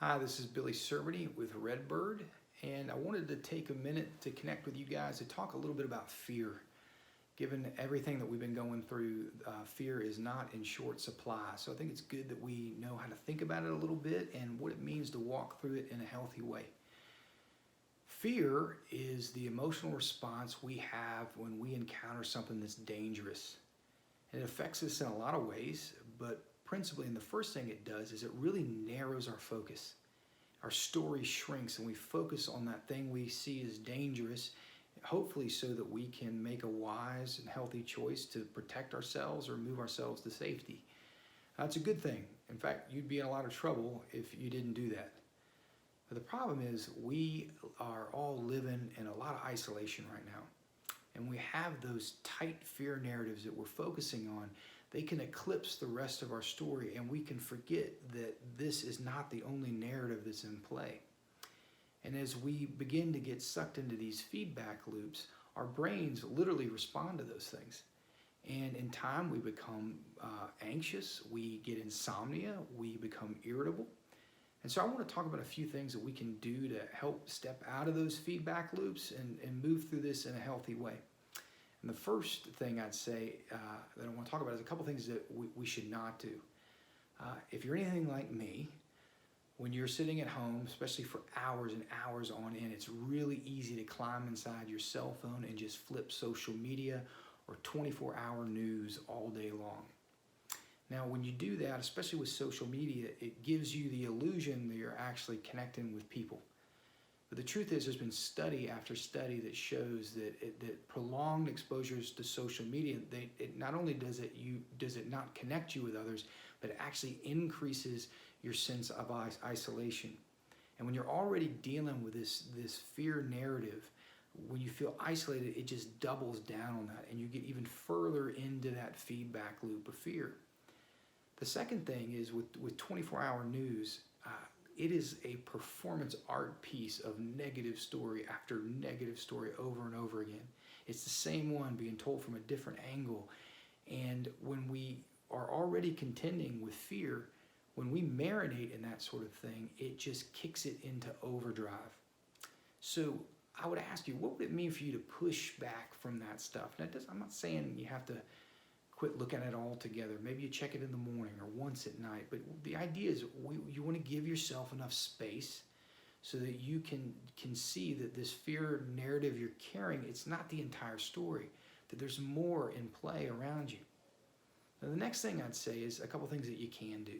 Hi, this is Billy Cerveny with Redbird, and I wanted to take a minute to connect with you guys to talk a little bit about fear. Given everything that we've been going through, fear is not in short supply. So I think it's good that we know how to think about it a little bit and what it means to walk through it in a healthy way. Fear is the emotional response we have when we encounter something that's dangerous. And it affects us in a lot of ways, but principally, and the first thing it does is it really narrows our focus. Our story shrinks and we focus on that thing we see as dangerous, hopefully so that we can make a wise and healthy choice to protect ourselves or move ourselves to safety. That's a good thing. In fact, you'd be in a lot of trouble if you didn't do that. But the problem is we are all living in a lot of isolation right now. And we have those tight fear narratives that we're focusing on. They can eclipse the rest of our story, and we can forget that this is not the only narrative that's in play. And as we begin to get sucked into these feedback loops, our brains literally respond to those things. And in time, we become anxious, we get insomnia, we become irritable. And so I want to talk about a few things that we can do to help step out of those feedback loops and move through this in a healthy way. And the first thing I'd say that I want to talk about is a couple things that we should not do. If you're anything like me, when you're sitting at home, especially for hours and hours on end, it's really easy to climb inside your cell phone and just flip social media or 24-hour news all day long. Now, when you do that, especially with social media, it gives you the illusion that you're actually connecting with people. But the truth is, there's been study after study that shows that prolonged exposures to social media, it not only does it not connect you with others, but it actually increases your sense of isolation. And when you're already dealing with this fear narrative, when you feel isolated, it just doubles down on that, and you get even further into that feedback loop of fear. The second thing is with 24-hour news, it is a performance art piece of negative story after negative story over and over again. It's the same one being told from a different angle. And when we are already contending with fear, when we marinate in that sort of thing, it just kicks it into overdrive. So I would ask you, what would it mean for you to push back from that stuff? Now, I'm not saying you have to quit looking at it all together. Maybe you check it in the morning or once at night. But the idea is you want to give yourself enough space so that you can see that this fear narrative you're carrying, it's not the entire story, that there's more in play around you. Now, the next thing I'd say is a couple things that you can do.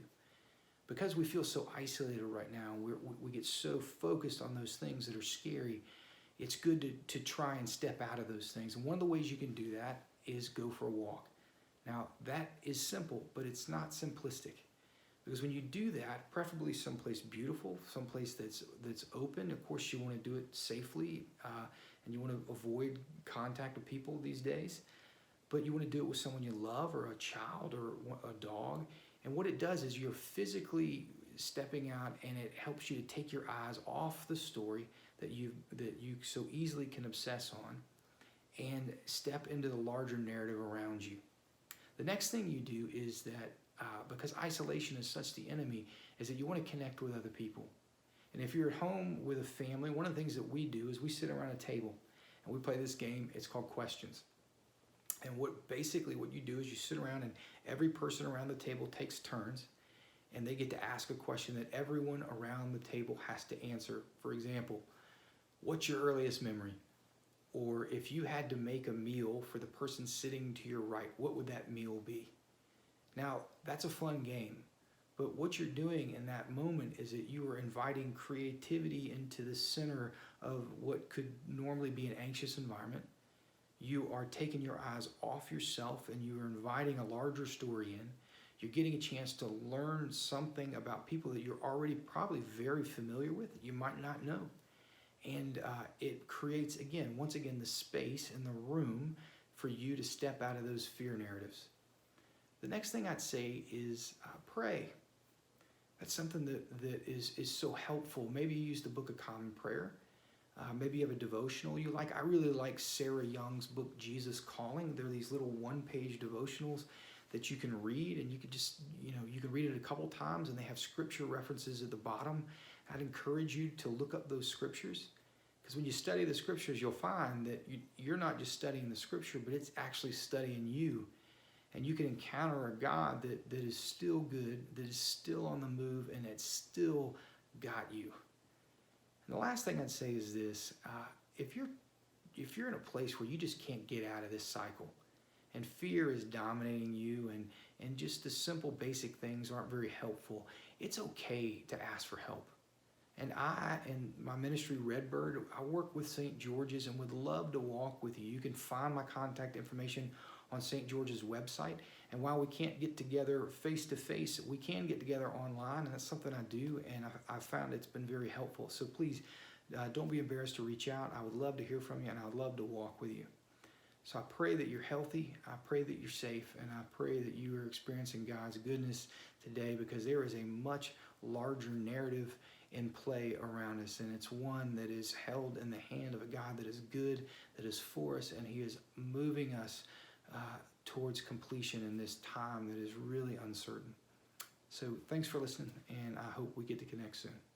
Because we feel so isolated right now, we get so focused on those things that are scary, it's good to try and step out of those things. And one of the ways you can do that is go for a walk. Now, that is simple, but it's not simplistic. Because when you do that, preferably someplace beautiful, someplace that's open. Of course, you want to do it safely, and you want to avoid contact with people these days. But you want to do it with someone you love, or a child, or a dog. And what it does is you're physically stepping out, and it helps you to take your eyes off the story that you so easily can obsess on, and step into the larger narrative around you. The next thing you do is that, because isolation is such the enemy, is that you want to connect with other people. And if you're at home with a family, one of the things that we do is we sit around a table and we play this game. It's called Questions. And what you do is you sit around, and every person around the table takes turns, and they get to ask a question that everyone around the table has to answer. For example, what's your earliest memory? Or if you had to make a meal for the person sitting to your right, what would that meal be? Now, that's a fun game. But what you're doing in that moment is that you are inviting creativity into the center of what could normally be an anxious environment. You are taking your eyes off yourself, and you are inviting a larger story in. You're getting a chance to learn something about people that you're already probably very familiar with that you might not know. And it creates, once again, the space in the room for you to step out of those fear narratives. The next thing I'd say is pray. That's something that is so helpful. Maybe you use the Book of Common Prayer. Maybe you have a devotional you like. I really like Sarah Young's book, Jesus Calling. They're these little one-page devotionals that you can read, and you can just, you can read it a couple times, and they have scripture references at the bottom I'd encourage you to look up those scriptures, because when you study the scriptures, you'll find that you're not just studying the scripture, but it's actually studying you. And you can encounter a God that is still good, that is still on the move, and that's still got you. And the last thing I'd say is this: if you're in a place where you just can't get out of this cycle, and fear is dominating you, and just the simple basic things aren't very helpful, it's okay to ask for help. And I, in my ministry, Redbird, I work with St. George's and would love to walk with you. You can find my contact information on St. George's website. And while we can't get together face-to-face, we can get together online, and that's something I do, and I've found it's been very helpful. So please, don't be embarrassed to reach out. I would love to hear from you, and I would love to walk with you. So I pray that you're healthy, I pray that you're safe, and I pray that you are experiencing God's goodness today, because there is a much larger narrative in play around us, and it's one that is held in the hand of a God that is good, that is for us, and He is moving us towards completion in this time that is really uncertain. So thanks for listening, and I hope we get to connect soon.